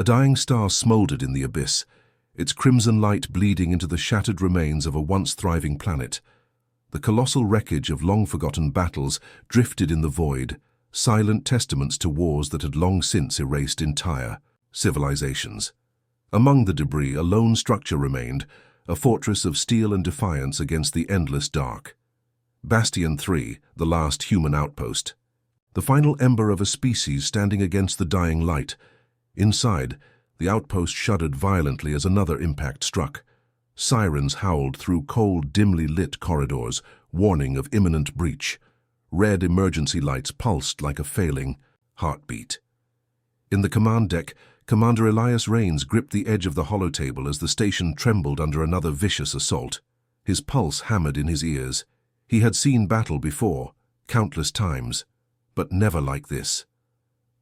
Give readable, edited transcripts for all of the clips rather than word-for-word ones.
A dying star smoldered in the abyss, its crimson light bleeding into the shattered remains of a once thriving planet. The colossal wreckage of long-forgotten battles drifted in the void, silent testaments to wars that had long since erased entire civilizations. Among the debris, a lone structure remained, a fortress of steel and defiance against the endless dark. Bastion 3, the last human outpost. The final ember of a species standing against the dying light. Inside, the outpost shuddered violently as another impact struck. Sirens howled through cold, dimly lit corridors, warning of imminent breach. Red emergency lights pulsed like a failing heartbeat. In the command deck, Commander Elias Rains gripped the edge of the holotable as the station trembled under another vicious assault. His pulse hammered in his ears. He had seen battle before, countless times, but never like this.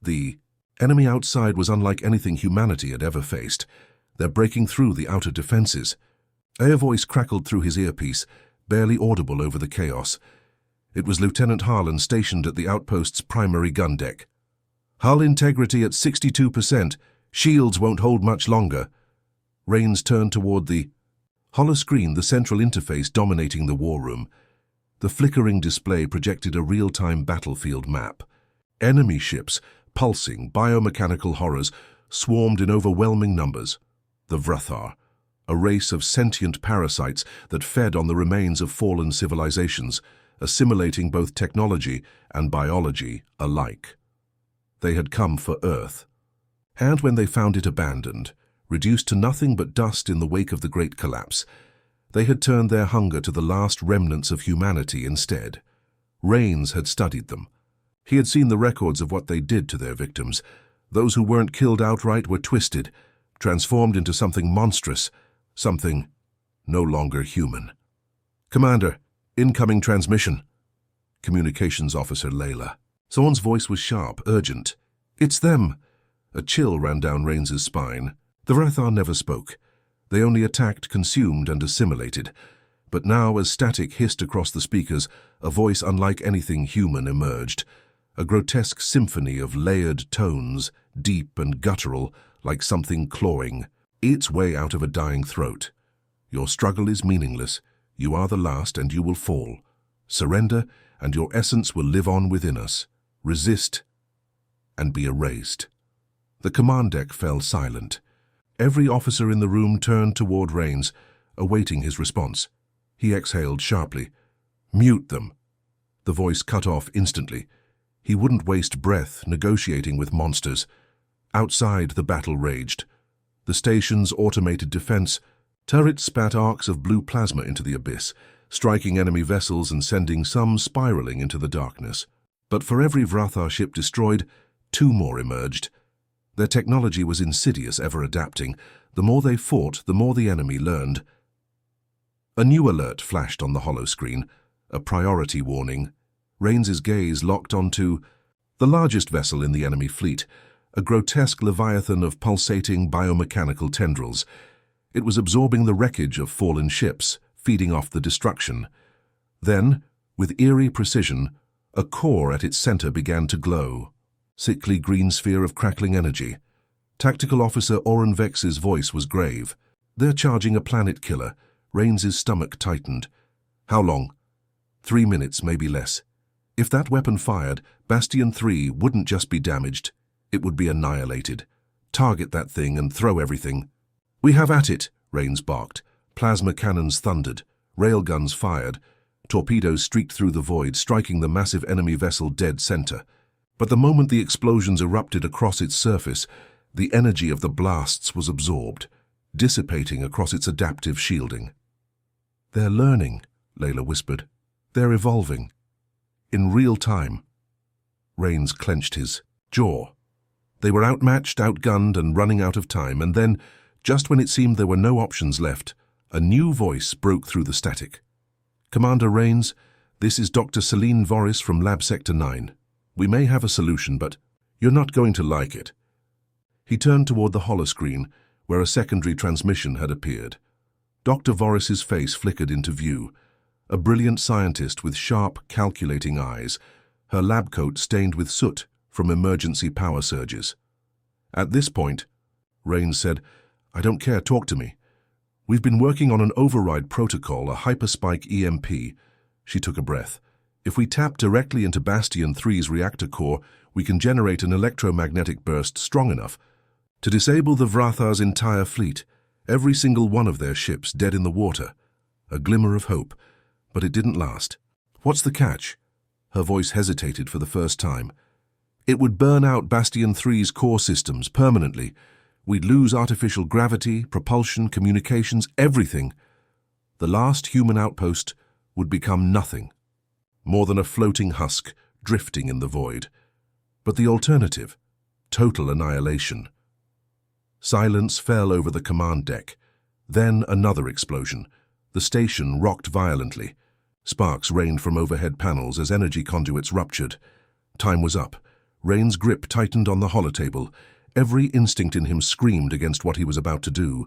The enemy outside was unlike anything humanity had ever faced. They're breaking through the outer defenses. A voice crackled through his earpiece, barely audible over the chaos. It was Lieutenant Harlan stationed at the outpost's primary gun deck. "Hull integrity at 62%. Shields won't hold much longer." Rains turned toward the holoscreen, the central interface dominating the war room. The flickering display projected a real-time battlefield map. Enemy ships, pulsing, biomechanical horrors, swarmed in overwhelming numbers. The Vrathar, a race of sentient parasites that fed on the remains of fallen civilizations, assimilating both technology and biology alike. They had come for Earth. And when they found it abandoned, reduced to nothing but dust in the wake of the Great Collapse, they had turned their hunger to the last remnants of humanity instead. Rains had studied them. He had seen the records of what they did to their victims. Those who weren't killed outright were twisted, transformed into something monstrous, something no longer human. "Commander, incoming transmission." Communications Officer Layla. Someone's voice was sharp, urgent. "It's them." A chill ran down Rains's spine. The Vrathar never spoke. They only attacked, consumed, and assimilated. But now, as static hissed across the speakers, a voice unlike anything human emerged. A grotesque symphony of layered tones, deep and guttural, like something clawing its way out of a dying throat. "Your struggle is meaningless. You are the last, and you will fall. Surrender, and your essence will live on within us. Resist, and be erased." The command deck fell silent. Every officer in the room turned toward Rains, awaiting his response. He exhaled sharply. "Mute them." The voice cut off instantly. He wouldn't waste breath negotiating with monsters. Outside, the battle raged. The station's automated defense turrets spat arcs of blue plasma into the abyss, striking enemy vessels and sending some spiraling into the darkness. But for every Vrathar ship destroyed, 2 more emerged. Their technology was insidious, ever adapting. The more they fought, the more the enemy learned. A new alert flashed on the holoscreen, a priority warning. Rains's gaze locked onto the largest vessel in the enemy fleet, a grotesque leviathan of pulsating biomechanical tendrils. It was absorbing the wreckage of fallen ships, feeding off the destruction. Then, with eerie precision, a core at its center began to glow. Sickly green sphere of crackling energy. Tactical Officer Oren Vex's voice was grave. "They're charging a planet killer." Rains's stomach tightened. "How long?" 3 minutes, maybe less. If that weapon fired, Bastion 3 wouldn't just be damaged. It would be annihilated. Target that thing and throw everything. "We have at it," Rains barked. Plasma cannons thundered. Railguns fired. Torpedoes streaked through the void, striking the massive enemy vessel dead center. But the moment the explosions erupted across its surface, the energy of the blasts was absorbed, dissipating across its adaptive shielding. "They're learning," Layla whispered. "They're evolving. In real time." Rains clenched his jaw. They were outmatched, outgunned, and running out of time, and then, just when it seemed there were no options left, a new voice broke through the static. "Commander Rains, this is Dr. Celine Voris from Lab Sector 9. We may have a solution, but you're not going to like it." He turned toward the holoscreen, where a secondary transmission had appeared. Dr. Voris's face flickered into view, a brilliant scientist with sharp, calculating eyes, her lab coat stained with soot from emergency power surges. At this point, Rains said. "I don't care, talk to me." "We've been working on an override protocol, a hyperspike EMP." She took a breath. "If we tap directly into Bastion 3's reactor core, we can generate an electromagnetic burst strong enough to disable the Vrathar's entire fleet, every single one of their ships dead in the water." A glimmer of hope, but it didn't last. "What's the catch?" Her voice hesitated for the first time. "It would burn out Bastion 3's core systems permanently. We'd lose artificial gravity, propulsion, communications, everything. The last human outpost would become nothing, more than a floating husk drifting in the void. But the alternative, total annihilation." Silence fell over the command deck. Then another explosion. The station rocked violently. Sparks rained from overhead panels as energy conduits ruptured. Time was up. Rain's grip tightened on the holotable. Every instinct in him screamed against what he was about to do,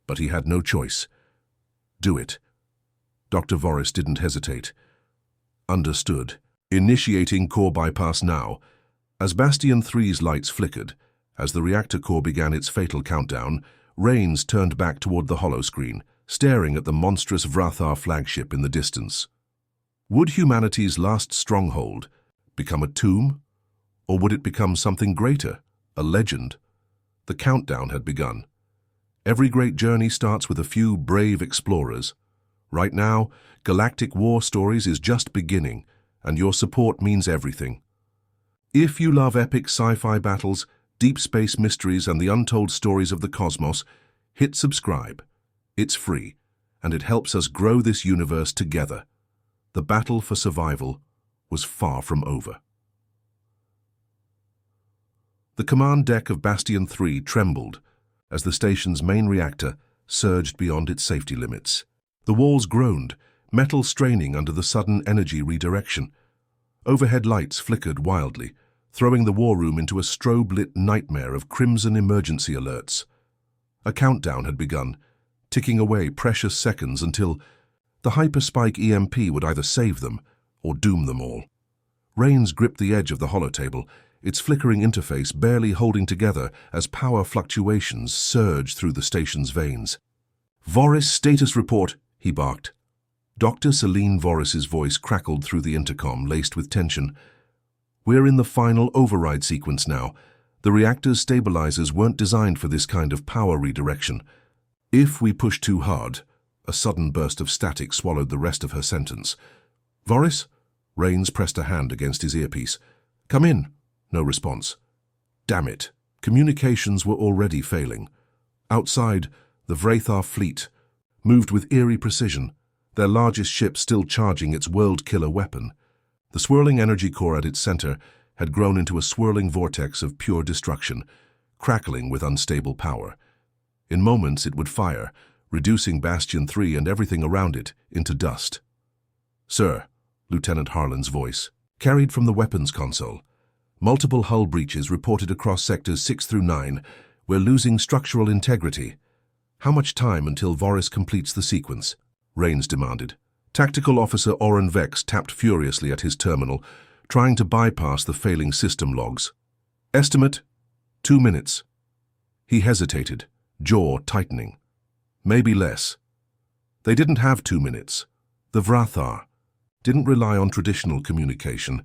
but he had no choice. "Do it." Dr. Voris didn't hesitate. "Understood. Initiating core bypass now." As Bastion 3's lights flickered, as the reactor core began its fatal countdown, Rains turned back toward the holoscreen, staring at the monstrous Vrathar flagship in the distance. Would humanity's last stronghold become a tomb? Or would it become something greater, a legend? The countdown had begun. Every great journey starts with a few brave explorers. Right now, Galactic War Stories is just beginning, and your support means everything. If you love epic sci-fi battles, deep space mysteries, and the untold stories of the cosmos, hit subscribe. It's free, and it helps us grow this universe together. The battle for survival was far from over. The command deck of Bastion 3 trembled as the station's main reactor surged beyond its safety limits. The walls groaned, metal straining under the sudden energy redirection. Overhead lights flickered wildly, throwing the war room into a strobe-lit nightmare of crimson emergency alerts. A countdown had begun, ticking away precious seconds until the hyperspike EMP would either save them or doom them all. Rains gripped the edge of the holotable, its flickering interface barely holding together as power fluctuations surged through the station's veins. "Voris, status report," he barked. Dr. Celine Voris's voice crackled through the intercom, laced with tension. "We're in the final override sequence now. The reactor's stabilizers weren't designed for this kind of power redirection. If we push too hard..." A sudden burst of static swallowed the rest of her sentence. "Voris?" Rains pressed a hand against his earpiece. "Come in." No response. Damn it. Communications were already failing. Outside, the Vrathar fleet moved with eerie precision, their largest ship still charging its world-killer weapon. The swirling energy core at its center had grown into a swirling vortex of pure destruction, crackling with unstable power. In moments it would fire, reducing Bastion 3 and everything around it into dust. "Sir," Lieutenant Harlan's voice, carried from the weapons console. "Multiple hull breaches reported across sectors 6 through 9. We're losing structural integrity." "How much time until Voris completes the sequence?" Rains demanded. Tactical Officer Oren Vex tapped furiously at his terminal, trying to bypass the failing system logs. "Estimate, 2 minutes." He hesitated, jaw tightening. Maybe less. They didn't have 2 minutes. The Vrathar didn't rely on traditional communication,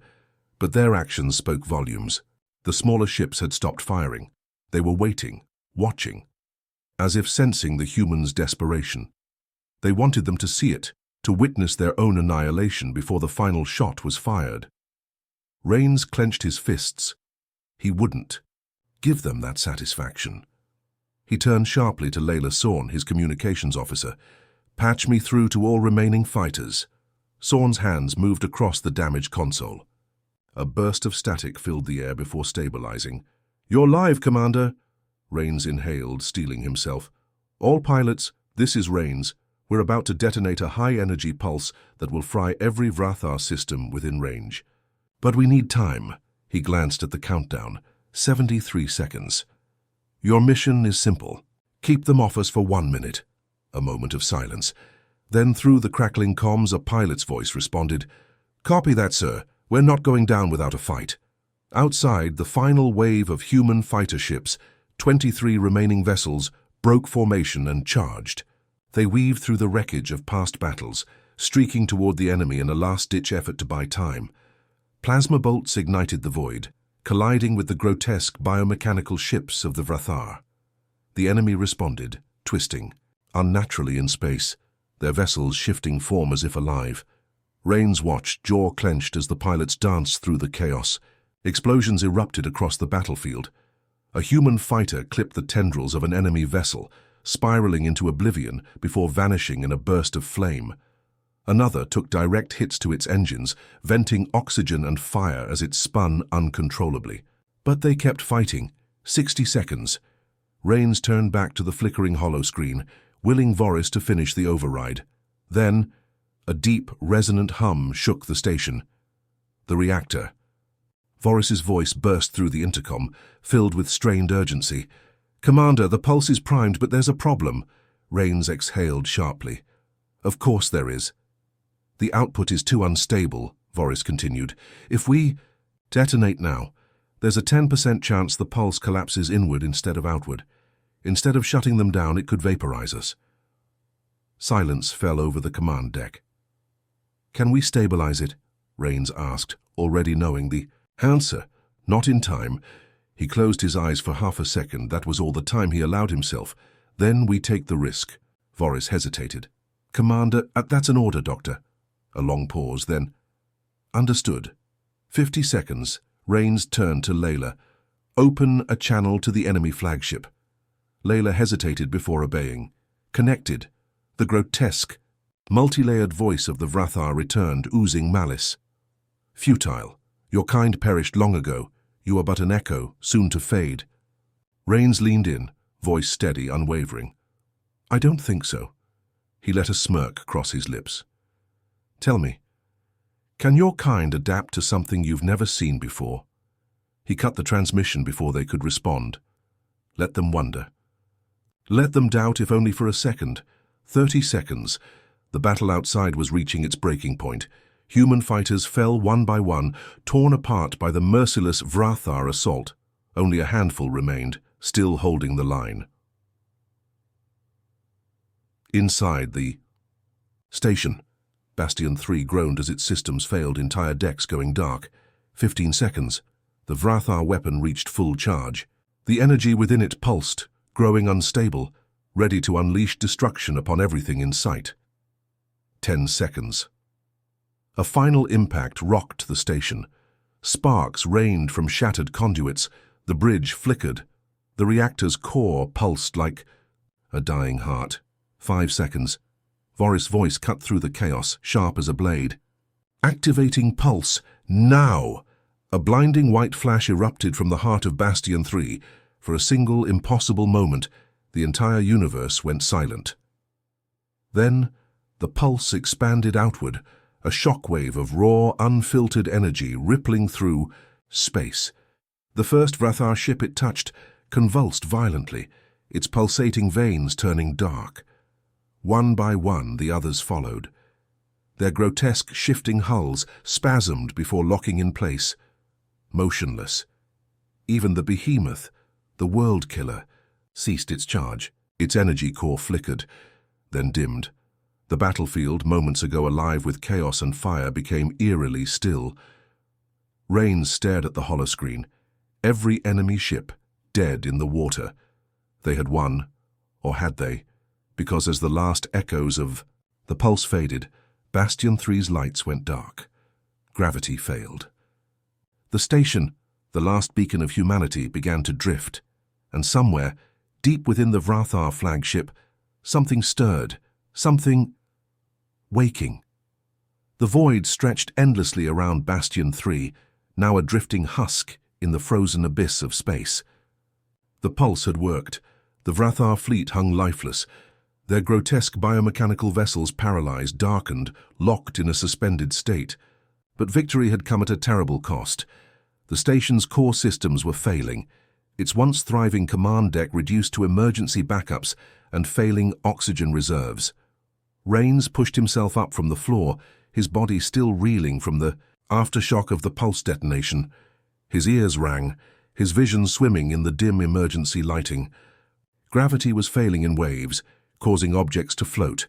but their actions spoke volumes. The smaller ships had stopped firing. They were waiting, watching, as if sensing the humans' desperation. They wanted them to see it, to witness their own annihilation before the final shot was fired. Rains clenched his fists. He wouldn't give them that satisfaction. He turned sharply to Layla Sorn, his communications officer. "Patch me through to all remaining fighters." Sorn's hands moved across the damaged console. A burst of static filled the air before stabilizing. "You're live, Commander." Rains inhaled, steeling himself. "All pilots, this is Rains. We're about to detonate a high-energy pulse that will fry every Vrathar system within range. But we need time." He glanced at the countdown. 73 seconds. "Your mission is simple. Keep them off us for 1 minute." A moment of silence. Then through the crackling comms, a pilot's voice responded. "Copy that, sir. We're not going down without a fight." Outside, the final wave of human fighter ships 23 remaining vessels broke formation and charged. They weaved through the wreckage of past battles, streaking toward the enemy in a last-ditch effort to buy time. Plasma bolts ignited the void, colliding with the grotesque biomechanical ships of the Vrathar. The enemy responded, twisting, unnaturally in space, their vessels shifting form as if alive. Rains watched, jaw clenched, as the pilots danced through the chaos. Explosions erupted across the battlefield. A human fighter clipped the tendrils of an enemy vessel, spiraling into oblivion before vanishing in a burst of flame. Another took direct hits to its engines, venting oxygen and fire as it spun uncontrollably. But they kept fighting. 60 seconds. Rains turned back to the flickering holoscreen, willing Voris to finish the override. Then, a deep, resonant hum shook the station. The reactor. Voris's voice burst through the intercom, filled with strained urgency. "Commander, the pulse is primed, but there's a problem." Rains exhaled sharply. "Of course there is. The output is too unstable," Voris continued. "If we detonate now, there's a 10% chance the pulse collapses inward instead of outward. Instead of shutting them down, it could vaporize us." Silence fell over the command deck. "Can we stabilize it?" Rains asked, already knowing the answer. Not in time. He closed his eyes for half a second. That was all the time he allowed himself. "Then we take the risk." Voris hesitated. "Commander, that's an order, Doctor." A long pause, then, "Understood." 50 seconds. Rains turned to Layla. "Open a channel to the enemy flagship." Layla hesitated before obeying. "Connected." The grotesque, multi-layered voice of the Vrathar returned, oozing malice. "Futile. Your kind perished long ago. You are but an echo, soon to fade." Rains leaned in, voice steady, unwavering. "I don't think so." He let a smirk cross his lips. "Tell me, can your kind adapt to something you've never seen before?" He cut the transmission before they could respond. Let them wonder. Let them doubt, if only for a second. 30 seconds. The battle outside was reaching its breaking point. Human fighters fell one by one, torn apart by the merciless Vrathar assault. Only a handful remained, still holding the line. Inside the station, Bastion 3 groaned as its systems failed, entire decks going dark. 15 seconds. The Vrathar weapon reached full charge. The energy within it pulsed, growing unstable, ready to unleash destruction upon everything in sight. 10 seconds. A final impact rocked the station. Sparks rained from shattered conduits. The bridge flickered. The reactor's core pulsed like a dying heart. 5 seconds. Voris' voice cut through the chaos, sharp as a blade. "Activating pulse, now!" A blinding white flash erupted from the heart of Bastion 3. For a single, impossible moment, the entire universe went silent. Then, the pulse expanded outward, a shockwave of raw, unfiltered energy rippling through space. The first Vrathar ship it touched convulsed violently, its pulsating veins turning dark. One by one, the others followed. Their grotesque, shifting hulls spasmed before locking in place, motionless. Even the behemoth, the world killer, ceased its charge. Its energy core flickered, then dimmed. The battlefield, moments ago alive with chaos and fire, became eerily still. Rains stared at the holoscreen. Every enemy ship, dead in the water. They had won, or had they? Because as the last echoes of the pulse faded, Bastion 3's lights went dark. Gravity failed. The station, the last beacon of humanity, began to drift, and somewhere, deep within the Vrathar flagship, something stirred, something waking. The void stretched endlessly around Bastion 3, now a drifting husk in the frozen abyss of space. The pulse had worked. The Vrathar fleet hung lifeless, their grotesque biomechanical vessels paralyzed, darkened, locked in a suspended state. But victory had come at a terrible cost. The station's core systems were failing, its once thriving command deck reduced to emergency backups and failing oxygen reserves. Rains pushed himself up from the floor, his body still reeling from the aftershock of the pulse detonation. His ears rang, his vision swimming in the dim emergency lighting. Gravity was failing in waves, causing objects to float,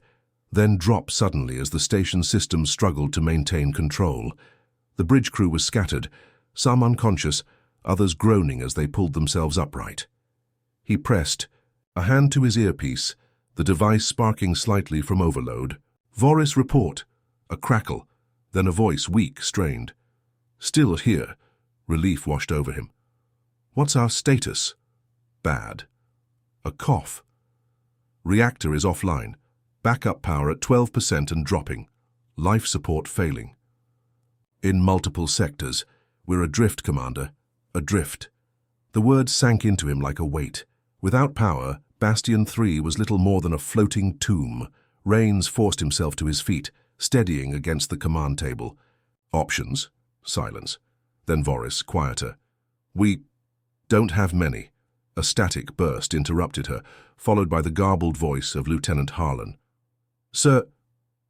then drop suddenly as the station systems struggled to maintain control. The bridge crew was scattered, some unconscious, others groaning as they pulled themselves upright. He pressed, a hand to his earpiece, the device sparking slightly from overload. "Voris, report." A crackle, then a voice weak, strained. "Still here." Relief washed over him. "What's our status?" "Bad." A cough. "Reactor is offline. Backup power at 12% and dropping. Life support failing." "In multiple sectors. We're adrift, Commander. Adrift." The words sank into him like a weight. Without power, Bastion 3 was little more than a floating tomb. Rains forced himself to his feet, steadying against the command table. "Options?" Silence. Then Voris, quieter. "We don't have many." A static burst interrupted her, followed by the garbled voice of Lieutenant Harlan. "Sir,"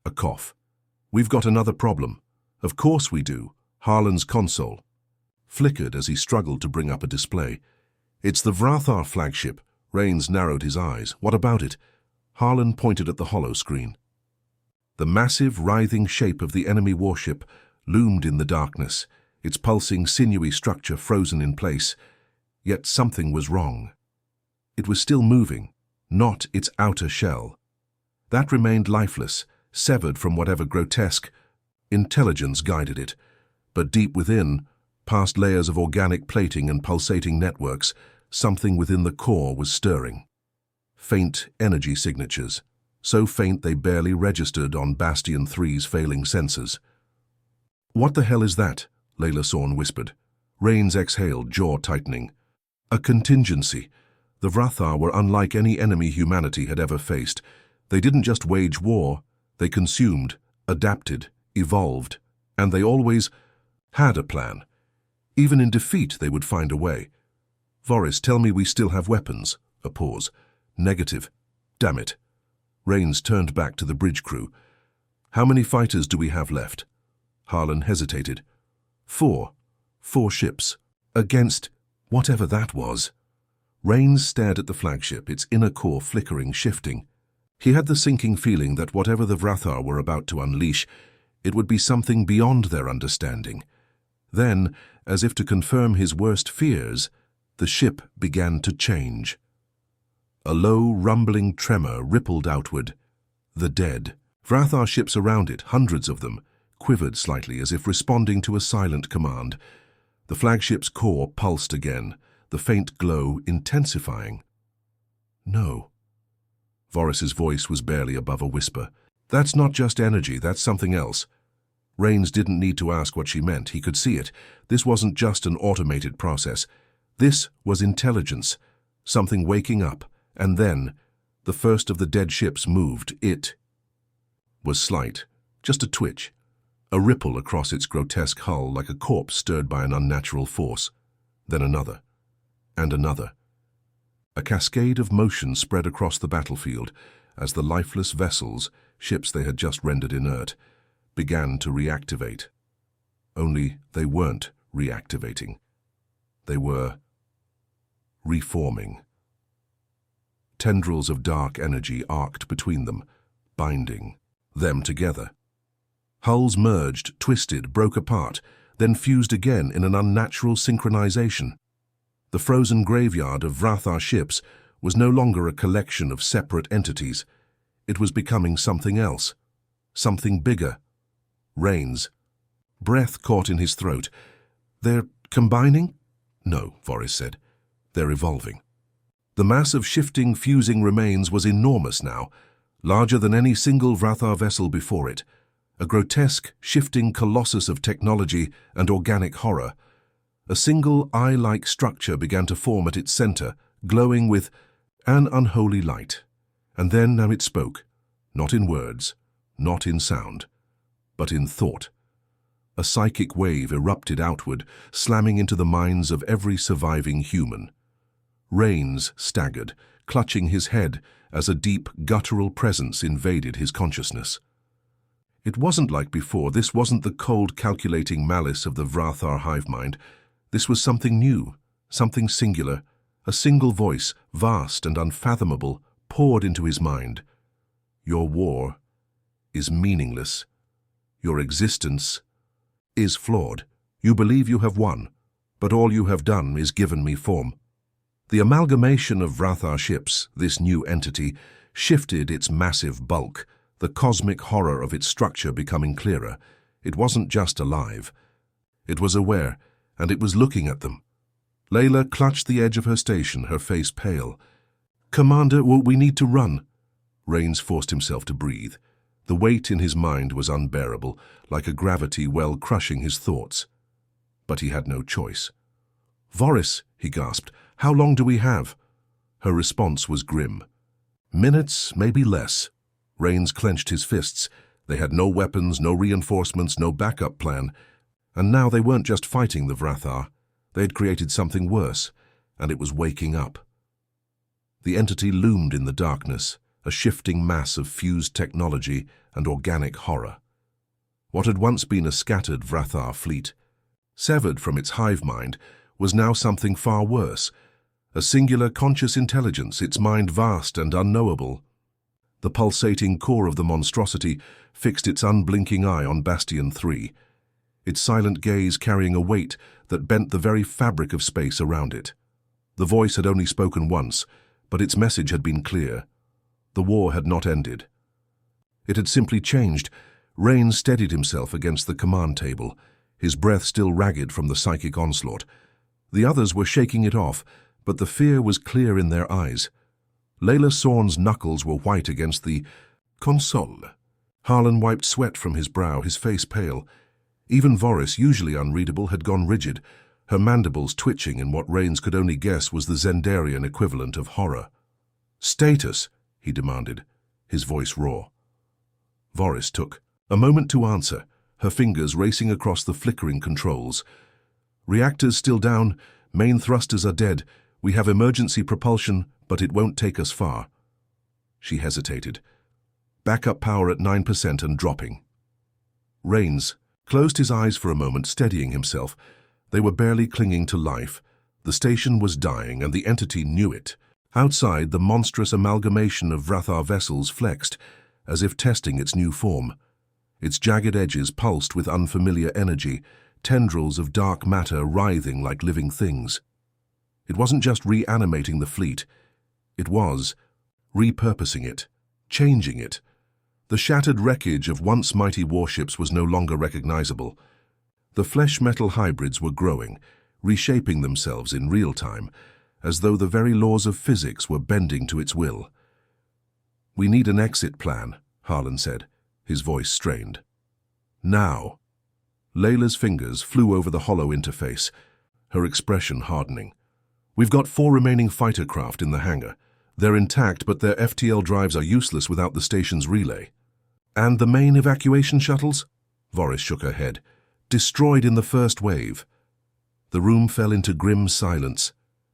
a cough. "We've got another problem." "Of course we do." Harlan's console flickered as he struggled to bring up a display. "It's the Vrathar flagship." Rains narrowed his eyes. "What about it?" Harlan pointed at the hollow screen. The massive, writhing shape of the enemy warship loomed in the darkness, its pulsing, sinewy structure frozen in place. Yet something was wrong. It was still moving, not its outer shell. That remained lifeless, severed from whatever grotesque intelligence guided it. But deep within, past layers of organic plating and pulsating networks, something within the core was stirring. Faint energy signatures, so faint they barely registered on Bastion 3's failing sensors. "What the hell is that?" Layla Sorn whispered. Rains exhaled, jaw tightening. "A contingency." The Vrathar were unlike any enemy humanity had ever faced. They didn't just wage war, they consumed, adapted, evolved, and they always had a plan. Even in defeat, they would find a way. "Voris, tell me we still have weapons." A pause. "Negative." "Damn it." Rains turned back to the bridge crew. "How many fighters do we have left?" Harlan hesitated. "4. 4 ships. Against whatever that was." Rains stared at the flagship, its inner core flickering, shifting. He had the sinking feeling that whatever the Vrathar were about to unleash, it would be something beyond their understanding. Then, as if to confirm his worst fears, the ship began to change. A low, rumbling tremor rippled outward. The dead. Vrathar ships around it, hundreds of them, quivered slightly as if responding to a silent command. The flagship's core pulsed again, the faint glow intensifying. "No." Voris's voice was barely above a whisper. "That's not just energy, that's something else." Rains didn't need to ask what she meant. He could see it. This wasn't just an automated process. This was intelligence, something waking up. And then, the first of the dead ships moved. It was slight, just a twitch, a ripple across its grotesque hull like a corpse stirred by an unnatural force. Then another, and another. A cascade of motion spread across the battlefield as the lifeless vessels, ships they had just rendered inert, began to reactivate. Only they weren't reactivating. They were reforming. Tendrils of dark energy arced between them, binding them together. Hulls merged, twisted, broke apart, then fused again in an unnatural synchronization. The frozen graveyard of Vrathar ships was no longer a collection of separate entities. It was becoming something else, something bigger. Rains. Breath caught in his throat. "They're combining?" "No," Voris said. "They're evolving." The mass of shifting, fusing remains was enormous now, larger than any single Vrathar vessel before it, a grotesque, shifting colossus of technology and organic horror. A single eye-like structure began to form at its center, glowing with an unholy light. And then now it spoke, not in words, not in sound, but in thought. A psychic wave erupted outward, slamming into the minds of every surviving human. Rains staggered, clutching his head as a deep, guttural presence invaded his consciousness. It wasn't like before. This wasn't the cold, calculating malice of the Vrathar hive mind. This was something new, Something singular, a single voice, vast and unfathomable, poured into his mind. Your war is meaningless. Your existence is flawed. You believe you have won, but all you have done is given me form. The amalgamation of Vrathar ships, this new entity, shifted its massive bulk, the cosmic horror of its structure becoming clearer. It wasn't just alive. It was aware, and it was looking at them. Layla clutched the edge of her station, her face pale. "Commander, we need to run." Rains forced himself to breathe. The weight in his mind was unbearable, like a gravity well crushing his thoughts. But he had no choice. "Voris," he gasped, "how long do we have?" Her response was grim. "Minutes, maybe less." Rains clenched his fists. They had no weapons, no reinforcements, no backup plan. And now they weren't just fighting the Vrathar. They had created something worse, and it was waking up. The entity loomed in the darkness, a shifting mass of fused technology and organic horror. What had once been a scattered Vrathar fleet, severed from its hive mind, was now something far worse, a singular conscious intelligence, its mind vast and unknowable. The pulsating core of the monstrosity fixed its unblinking eye on Bastion 3, its silent gaze carrying a weight that bent the very fabric of space around it. The voice had only spoken once, but its message had been clear. The war had not ended. It had simply changed. Rain steadied himself against the command table, his breath still ragged from the psychic onslaught. The others were shaking it off, but the fear was clear in their eyes. Layla Sorn's knuckles were white against the console. Harlan wiped sweat from his brow, his face pale. Even Voris, usually unreadable, had gone rigid, her mandibles twitching in what Rains could only guess was the Zendarian equivalent of horror. "Status," he demanded, his voice raw. Voris took a moment to answer, her fingers racing across the flickering controls. "Reactors still down, main thrusters are dead. We have emergency propulsion, but it won't take us far." She hesitated. "Backup power at 9% and dropping." Rains closed his eyes for a moment, steadying himself. They were barely clinging to life. The station was dying, and the entity knew it. Outside, the monstrous amalgamation of Vrathar vessels flexed, as if testing its new form. Its jagged edges pulsed with unfamiliar energy, tendrils of dark matter writhing like living things. It wasn't just reanimating the fleet. It was repurposing it, changing it. The shattered wreckage of once mighty warships was no longer recognizable. The flesh-metal hybrids were growing, reshaping themselves in real time, as though the very laws of physics were bending to its will. "We need an exit plan," Harlan said, his voice strained. "Now." Layla's fingers flew over the hollow interface, her expression hardening. "We've got 4 remaining fighter craft in the hangar. They're intact, but their FTL drives are useless without the station's relay." "And the main evacuation shuttles?" Voris shook her head. "Destroyed in the first wave." The room fell into grim silence.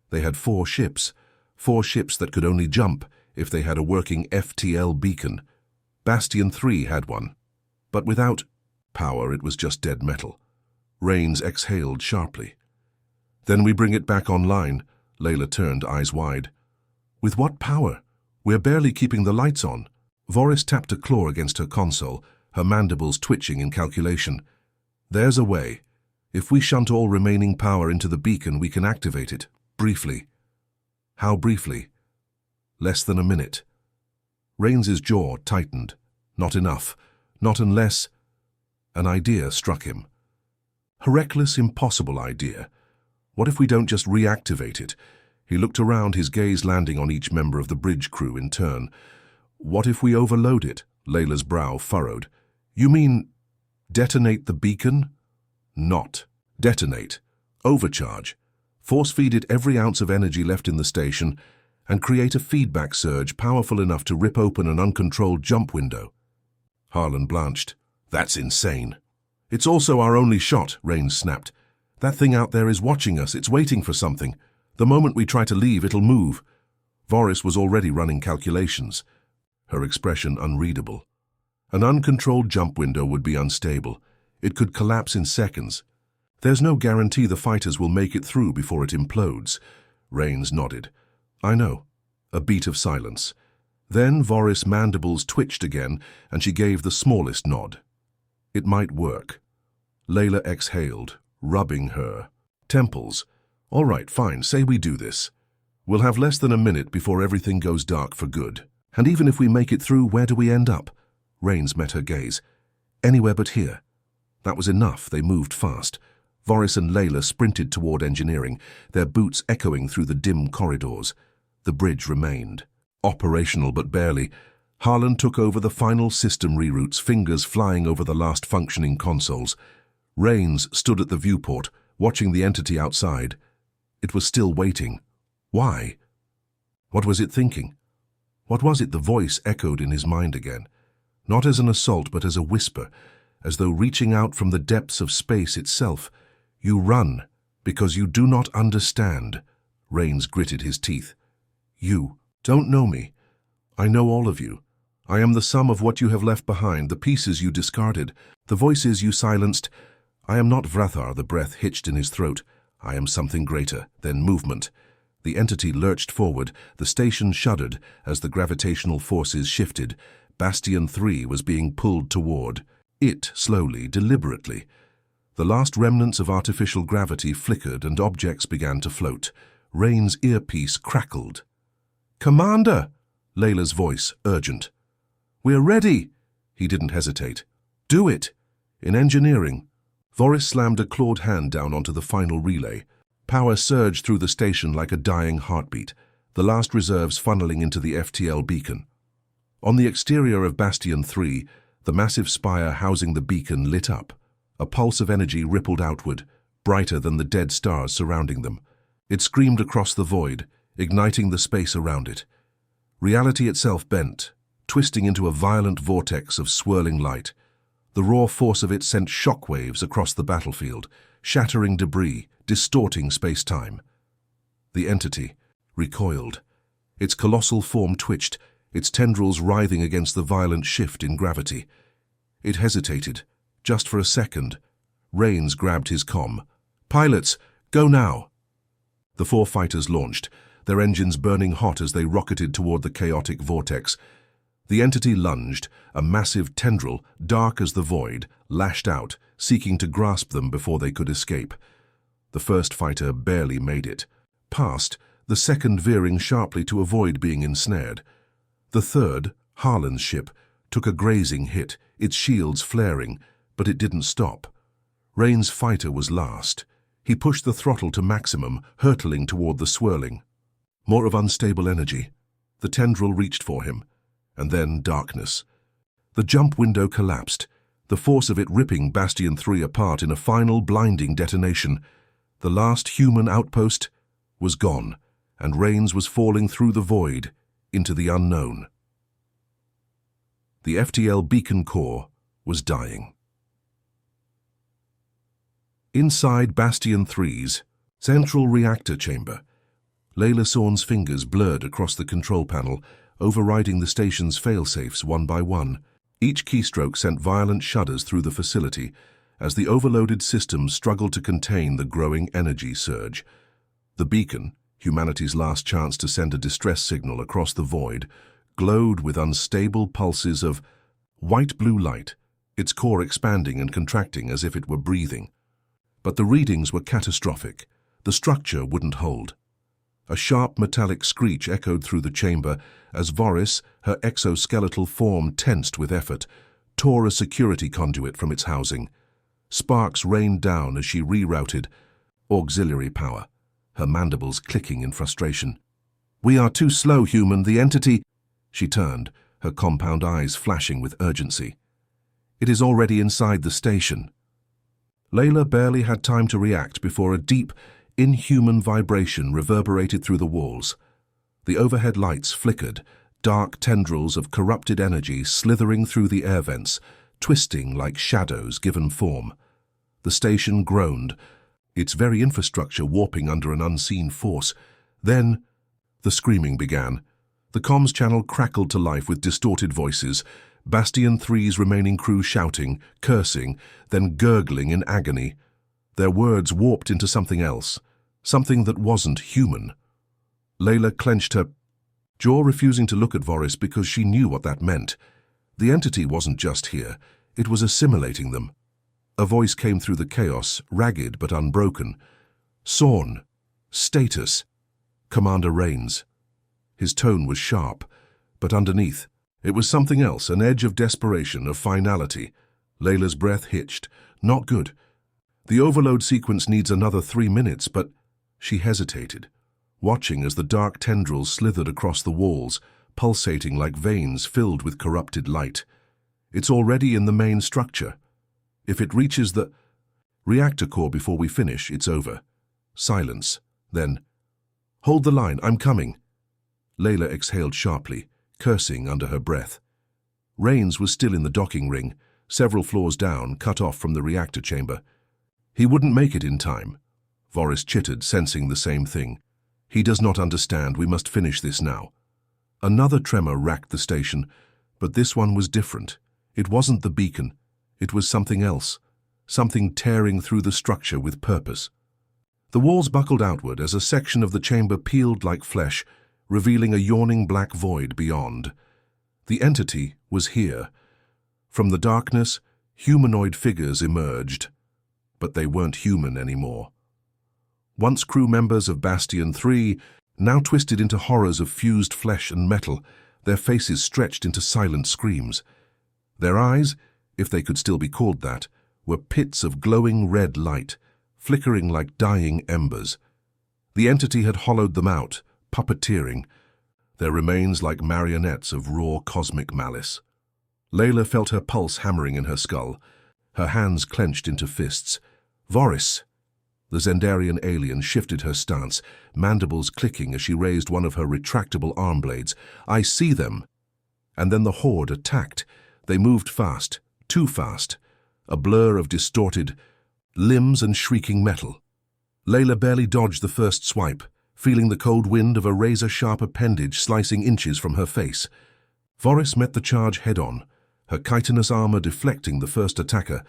They had 4 ships that could only jump if they had a working FTL beacon. Bastion 3 had one. But without power, it was just dead metal. Rains exhaled sharply. "Then we bring it back online." Layla turned, eyes wide. "With what power? We're barely keeping the lights on." Voris tapped a claw against her console, her mandibles twitching in calculation. "There's a way. If we shunt all remaining power into the beacon, we can activate it. Briefly." "How briefly?" "Less than a minute." Rains's jaw tightened. Not enough. Not unless... An idea struck him. A reckless, impossible idea. What if we don't just reactivate it? He looked around, his gaze landing on each member of the bridge crew in turn. "What if we overload it?" Layla's brow furrowed. "You mean detonate the beacon?" "Not detonate. Overcharge. Force-feed it every ounce of energy left in the station and create a feedback surge powerful enough to rip open an uncontrolled jump window." Harlan blanched. "That's insane." "It's also our only shot," Rains snapped. "That thing out there is watching us. It's waiting for something. The moment we try to leave, it'll move." Voris was already running calculations, her expression unreadable. An uncontrolled jump window would be unstable. It could collapse in seconds. There's no guarantee the fighters will make it through before it implodes. Rains nodded. I know. A beat of silence. Then Voris' mandibles twitched again, and she gave the smallest nod. It might work. Layla exhaled, rubbing her temples. All right, fine, say we do this. We'll have less than a minute before everything goes dark for good. And even if we make it through, where do we end up? Rains met her gaze. Anywhere but here. That was enough. They moved fast. Voris and Layla sprinted toward engineering, their boots echoing through the dim corridors. The bridge remained. Operational but barely. Harlan took over the final system reroutes, fingers flying over the last functioning consoles. Rains stood at the viewport, watching the entity outside. It was still waiting. Why? What was it thinking? What was it the voice echoed in his mind again? Not as an assault, but as a whisper, as though reaching out from the depths of space itself. You run, because you do not understand. Rains gritted his teeth. You don't know me. I know all of you. I am the sum of what you have left behind, the pieces you discarded, the voices you silenced. I am not Vrathar, the breath hitched in his throat. I am something greater than movement. The entity lurched forward, the station shuddered as the gravitational forces shifted. Bastion 3 was being pulled toward it, slowly, deliberately. The last remnants of artificial gravity flickered and objects began to float. Rain's earpiece crackled. Commander! Layla's voice, urgent. We're ready! He didn't hesitate. Do it! In engineering. Voris slammed a clawed hand down onto the final relay. Power surged through the station like a dying heartbeat, the last reserves funneling into the FTL beacon. On the exterior of Bastion 3, the massive spire housing the beacon lit up. A pulse of energy rippled outward, brighter than the dead stars surrounding them. It screamed across the void, igniting the space around it. Reality itself bent, twisting into a violent vortex of swirling light. The raw force of it sent shockwaves across the battlefield, shattering debris, distorting space-time. The entity recoiled. Its colossal form twitched, its tendrils writhing against the violent shift in gravity. It hesitated, just for a second. Rains grabbed his comm. Pilots, go now! The 4 fighters launched, their engines burning hot as they rocketed toward the chaotic vortex. The entity lunged, a massive tendril, dark as the void, lashed out, seeking to grasp them before they could escape. The first fighter barely made it. Passed, the second veering sharply to avoid being ensnared. The third, Harlan's ship, took a grazing hit, its shields flaring, but it didn't stop. Rain's fighter was last. He pushed the throttle to maximum, hurtling toward the swirling. More of unstable energy. The tendril reached for him. And then darkness. The jump window collapsed, the force of it ripping Bastion 3 apart in a final blinding detonation. The last human outpost was gone, and Rains was falling through the void into the unknown. The FTL beacon core was dying. Inside Bastion 3's central reactor chamber, Layla Sorn's fingers blurred across the control panel, overriding the station's failsafes one by one. Each keystroke sent violent shudders through the facility as the overloaded system struggled to contain the growing energy surge. The beacon, humanity's last chance to send a distress signal across the void, glowed with unstable pulses of white-blue light, its core expanding and contracting as if it were breathing. But the readings were catastrophic. The structure wouldn't hold. A sharp metallic screech echoed through the chamber as Voris, her exoskeletal form tensed with effort, tore a security conduit from its housing. Sparks rained down as she rerouted auxiliary power, her mandibles clicking in frustration. We are too slow, human. The entity... She turned, her compound eyes flashing with urgency. It is already inside the station. Layla barely had time to react before a deep, inhuman vibration reverberated through the walls. The overhead lights flickered, dark tendrils of corrupted energy slithering through the air vents, twisting like shadows given form. The station groaned, its very infrastructure warping under an unseen force. Then, the screaming began. The comms channel crackled to life with distorted voices, Bastion 3's remaining crew shouting, cursing, then gurgling in agony. Their words warped into something else, something that wasn't human. Layla clenched her jaw, refusing to look at Voris because she knew what that meant. The entity wasn't just here, it was assimilating them. A voice came through the chaos, ragged but unbroken. Sorn. Status. Commander Rains. His tone was sharp, but underneath, it was something else, an edge of desperation, of finality. Layla's breath hitched. Not good. The overload sequence needs another 3 minutes, but she hesitated, watching as the dark tendrils slithered across the walls, pulsating like veins filled with corrupted light. It's already in the main structure. If it reaches the reactor core before we finish, it's over. Silence. Then, hold the line, I'm coming. Layla exhaled sharply, cursing under her breath. Rains was still in the docking ring, several floors down, cut off from the reactor chamber. He wouldn't make it in time. Voris chittered, sensing the same thing. He does not understand, we must finish this now. Another tremor racked the station, but this one was different. It wasn't the beacon. It was something else, something tearing through the structure with purpose. The walls buckled outward as a section of the chamber peeled like flesh, revealing a yawning black void beyond. The entity was here. From the darkness, humanoid figures emerged, but they weren't human anymore. Once crew members of Bastion 3, now twisted into horrors of fused flesh and metal, their faces stretched into silent screams. Their eyes, if they could still be called that, were pits of glowing red light, flickering like dying embers. The entity had hollowed them out, puppeteering, their remains like marionettes of raw cosmic malice. Layla felt her pulse hammering in her skull, her hands clenched into fists. Voris! The Zendarian alien shifted her stance, mandibles clicking as she raised one of her retractable arm blades. I see them! And then the horde attacked. They moved fast, too fast, a blur of distorted limbs and shrieking metal. Layla barely dodged the first swipe, feeling the cold wind of a razor-sharp appendage slicing inches from her face. Voris met the charge head-on, her chitinous armor deflecting the first attacker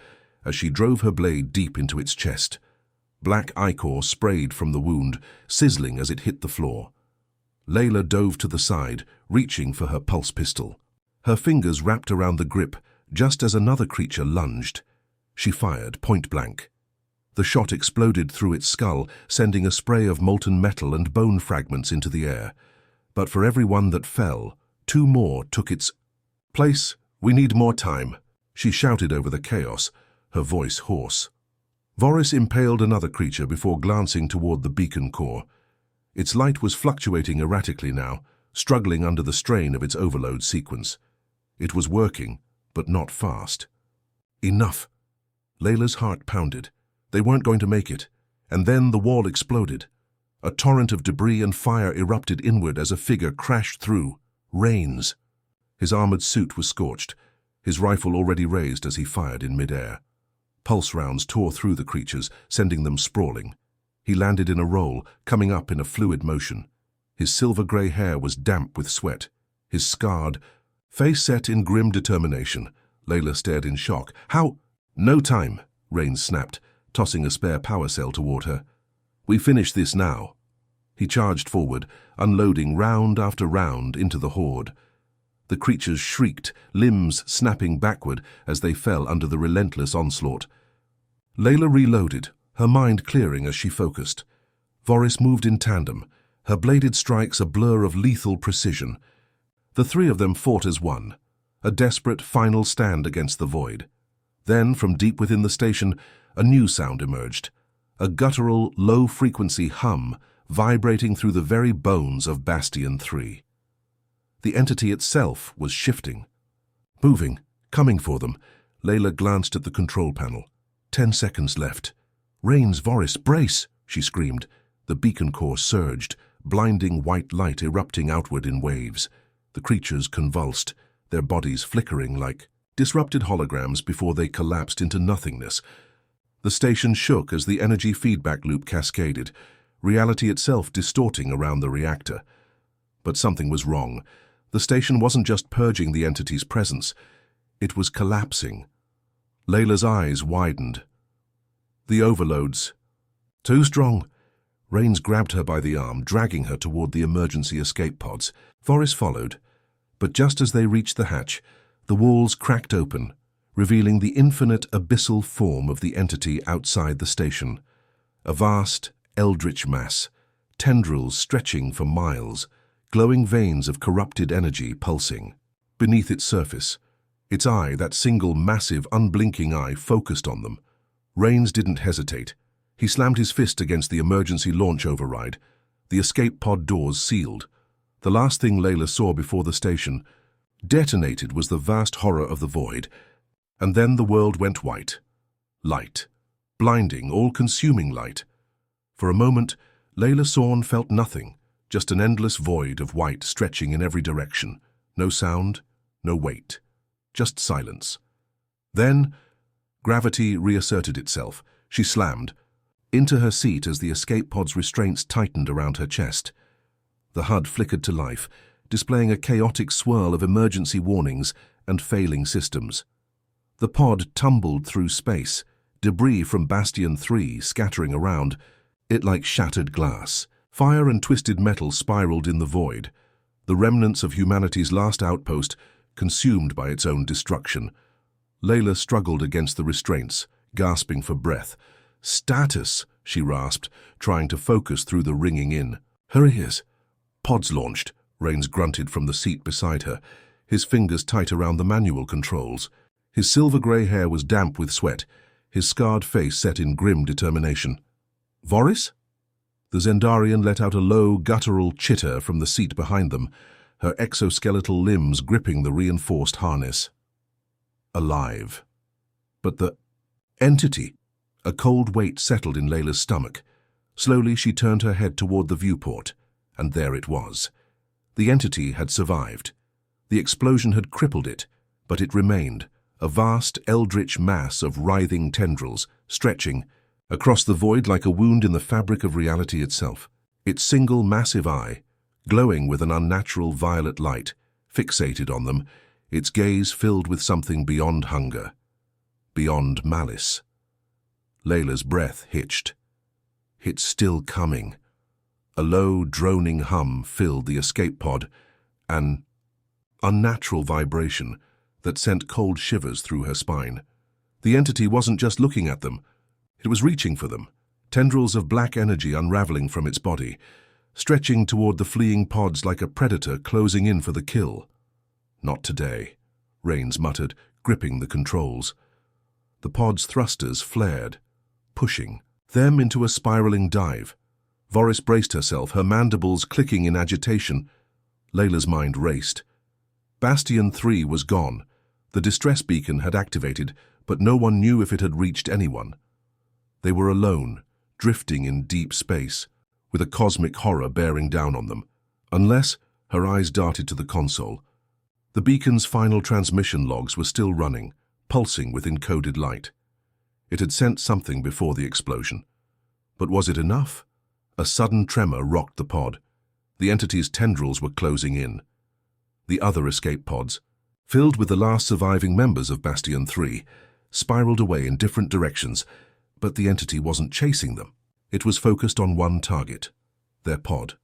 as she drove her blade deep into its chest. Black ichor sprayed from the wound, sizzling as it hit the floor. Layla dove to the side, reaching for her pulse pistol. Her fingers wrapped around the grip just as another creature lunged. She fired point blank. The shot exploded through its skull, sending a spray of molten metal and bone fragments into the air. But for every one that fell, 2 more took its place. We need more time, she shouted over the chaos, her voice hoarse. Voris impaled another creature before glancing toward the beacon core. Its light was fluctuating erratically now, struggling under the strain of its overload sequence. It was working, but not fast. Enough. Layla's heart pounded. They weren't going to make it. And then the wall exploded. A torrent of debris and fire erupted inward as a figure crashed through. Rains. His armored suit was scorched, his rifle already raised as he fired in midair. Pulse rounds tore through the creatures, sending them sprawling. He landed in a roll, coming up in a fluid motion. His silver-grey hair was damp with sweat. His scarred face set in grim determination. Layla stared in shock. How? No time, Rains snapped, tossing a spare power cell toward her. We finish this now. He charged forward, unloading round after round into the horde. The creatures shrieked, limbs snapping backward as they fell under the relentless onslaught. Layla reloaded, her mind clearing as she focused. Voris moved in tandem, her bladed strikes a blur of lethal precision. The 3 of them fought as one, a desperate final stand against the void. Then, from deep within the station, a new sound emerged, a guttural, low-frequency hum vibrating through the very bones of Bastion 3. The entity itself was shifting. Moving, coming for them. Layla glanced at the control panel. 10 seconds left. Rains, Voris, brace, she screamed. The beacon core surged, blinding white light erupting outward in waves. The creatures convulsed, their bodies flickering like disrupted holograms before they collapsed into nothingness. The station shook as the energy feedback loop cascaded, reality itself distorting around the reactor. But something was wrong. The station wasn't just purging the entity's presence, it was collapsing. Layla's eyes widened. The overloads. Too strong. Rains grabbed her by the arm, dragging her toward the emergency escape pods. Voris followed, but just as they reached the hatch, the walls cracked open, revealing the infinite abyssal form of the entity outside the station. A vast, eldritch mass, tendrils stretching for miles, glowing veins of corrupted energy pulsing. Beneath its surface, its eye, that single massive, unblinking eye, focused on them. Rains didn't hesitate. He slammed his fist against the emergency launch override. The escape pod doors sealed. The last thing Layla saw before the station detonated was the vast horror of the void. And then the world went white. Light. Blinding, all-consuming light. For a moment, Layla Sorn felt nothing, just an endless void of white stretching in every direction. No sound, no weight. Just silence. Then, gravity reasserted itself. She slammed into her seat as the escape pod's restraints tightened around her chest. The HUD flickered to life, displaying a chaotic swirl of emergency warnings and failing systems. The pod tumbled through space, debris from Bastion 3 scattering around, it like shattered glass. Fire and twisted metal spiraled in the void, the remnants of humanity's last outpost consumed by its own destruction. Layla struggled against the restraints, gasping for breath. "Status," she rasped, trying to focus through the ringing in. Her ears. "Pods launched," Rains grunted from the seat beside her, his fingers tight around the manual controls. His silver-grey hair was damp with sweat, his scarred face set in grim determination. "Voris?" The Zendarian let out a low, guttural chitter from the seat behind them, her exoskeletal limbs gripping the reinforced harness. Alive. But the entity. A cold weight settled in Layla's stomach. Slowly she turned her head toward the viewport, and there it was. The entity had survived. The explosion had crippled it, but it remained, a vast, eldritch mass of writhing tendrils, stretching across the void like a wound in the fabric of reality itself. Its single massive eye, glowing with an unnatural violet light, fixated on them, its gaze filled with something beyond hunger, beyond malice. Layla's breath hitched. "It's still coming." A low, droning hum filled the escape pod, an unnatural vibration that sent cold shivers through her spine. The entity wasn't just looking at them, it was reaching for them, tendrils of black energy unraveling from its body, stretching toward the fleeing pods like a predator closing in for the kill. "Not today," Rains muttered, gripping the controls. The pod's thrusters flared, pushing them into a spiraling dive. Voris braced herself, her mandibles clicking in agitation. Layla's mind raced. Bastion 3 was gone. The distress beacon had activated, but no one knew if it had reached anyone. They were alone, drifting in deep space, with a cosmic horror bearing down on them. Unless, her eyes darted to the console. The beacon's final transmission logs were still running, pulsing with encoded light. It had sent something before the explosion. But was it enough? A sudden tremor rocked the pod. The entity's tendrils were closing in. The other escape pods, filled with the last surviving members of Bastion 3, spiraled away in different directions, but the entity wasn't chasing them. It was focused on one target, their pod.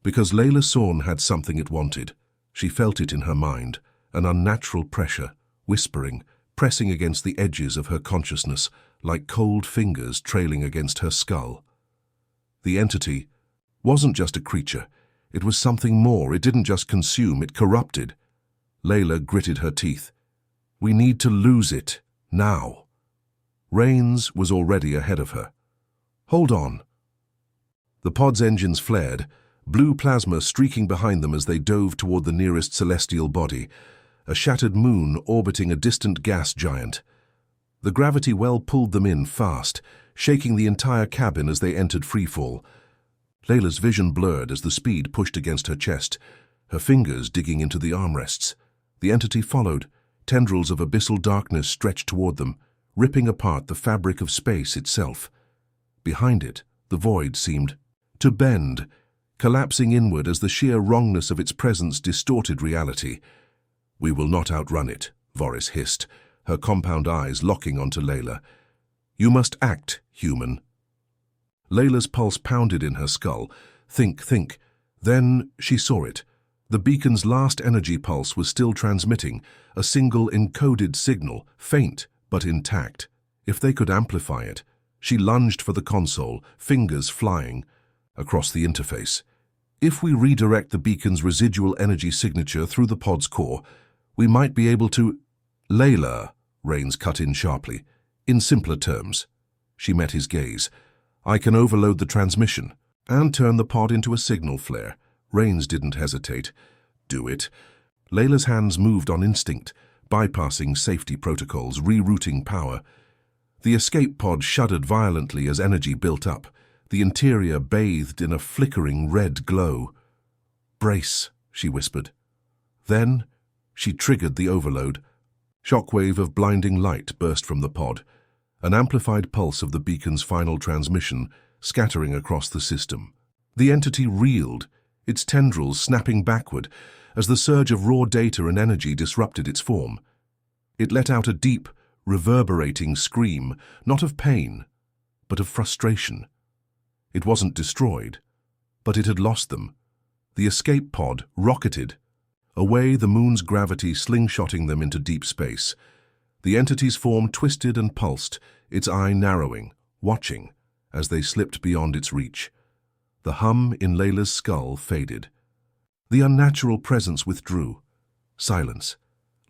Because Layla Sorn had something it wanted, she felt it in her mind, an unnatural pressure, whispering, pressing against the edges of her consciousness, like cold fingers trailing against her skull. The entity wasn't just a creature. It was something more. It didn't just consume, it corrupted. Layla gritted her teeth. "We need to lose it, now." Rains was already ahead of her. "Hold on." The pod's engines flared, blue plasma streaking behind them as they dove toward the nearest celestial body, a shattered moon orbiting a distant gas giant. The gravity well pulled them in fast, shaking the entire cabin as they entered freefall. Layla's vision blurred as the speed pushed against her chest, her fingers digging into the armrests. The entity followed, tendrils of abyssal darkness stretched toward them, ripping apart the fabric of space itself. Behind it, the void seemed to bend, collapsing inward as the sheer wrongness of its presence distorted reality. "We will not outrun it," Voris hissed, her compound eyes locking onto Layla. You must act, human. Layla's pulse pounded in her skull. Think, think. Then she saw it. The beacon's last energy pulse was still transmitting, a single encoded signal, faint but intact. If they could amplify it. She lunged for the console, fingers flying, across the interface. If we redirect the beacon's residual energy signature through the pod's core, we might be able to… Layla, Rains cut in sharply. In simpler terms. She met his gaze. I can overload the transmission and turn the pod into a signal flare. Rains didn't hesitate. Do it. Layla's hands moved on instinct, bypassing safety protocols, rerouting power. The escape pod shuddered violently as energy built up, the interior bathed in a flickering red glow. Brace, she whispered. Then she triggered the overload. Shockwave of blinding light burst from the pod, an amplified pulse of the beacon's final transmission scattering across the system. The entity reeled, its tendrils snapping backward as the surge of raw data and energy disrupted its form. It let out a deep, reverberating scream, not of pain, but of frustration. It wasn't destroyed, but it had lost them. The escape pod rocketed, away the moon's gravity slingshotting them into deep space. The entity's form twisted and pulsed, its eye narrowing, watching, as they slipped beyond its reach. The hum in Layla's skull faded. The unnatural presence withdrew. Silence.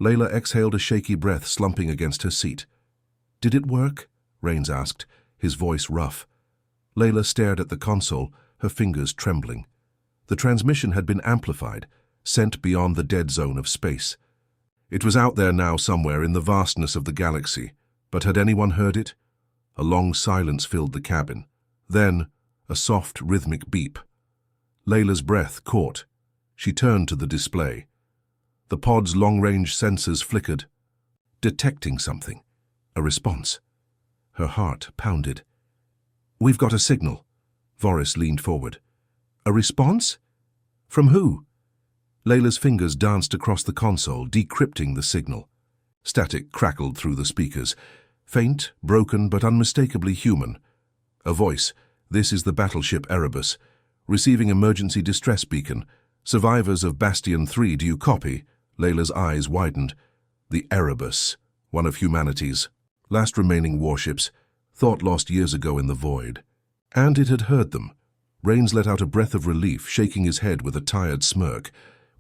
Layla exhaled a shaky breath, slumping against her seat. Did it work? Rains asked, his voice rough. Layla stared at the console, her fingers trembling. The transmission had been amplified, sent beyond the dead zone of space. It was out there now somewhere in the vastness of the galaxy, but had anyone heard it? A long silence filled the cabin. Then, a soft, rhythmic beep. Layla's breath caught. She turned to the display. The pod's long-range sensors flickered, detecting something. A response. Her heart pounded. We've got a signal. Voris leaned forward. A response? From who? Layla's fingers danced across the console, decrypting the signal. Static crackled through the speakers. Faint, broken, but unmistakably human. A voice. This is the battleship Erebus. Receiving emergency distress beacon. Survivors of Bastion 3, do you copy? Layla's eyes widened. The Erebus, one of humanity's last remaining warships, thought lost years ago in the void. And it had heard them. Rains let out a breath of relief, shaking his head with a tired smirk.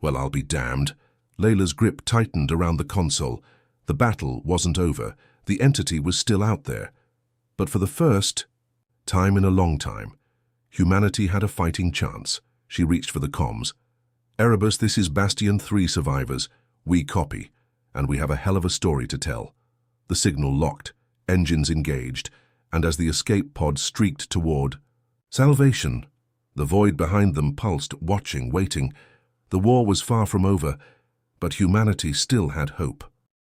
Well, I'll be damned. Layla's grip tightened around the console. The battle wasn't over. The entity was still out there. But for the first time in a long time, humanity had a fighting chance. She reached for the comms. Erebus, this is Bastion 3 survivors. We copy, and we have a hell of a story to tell. The signal locked, engines engaged, and as the escape pod streaked toward salvation, the void behind them pulsed, watching, waiting. The war was far from over, but humanity still had hope.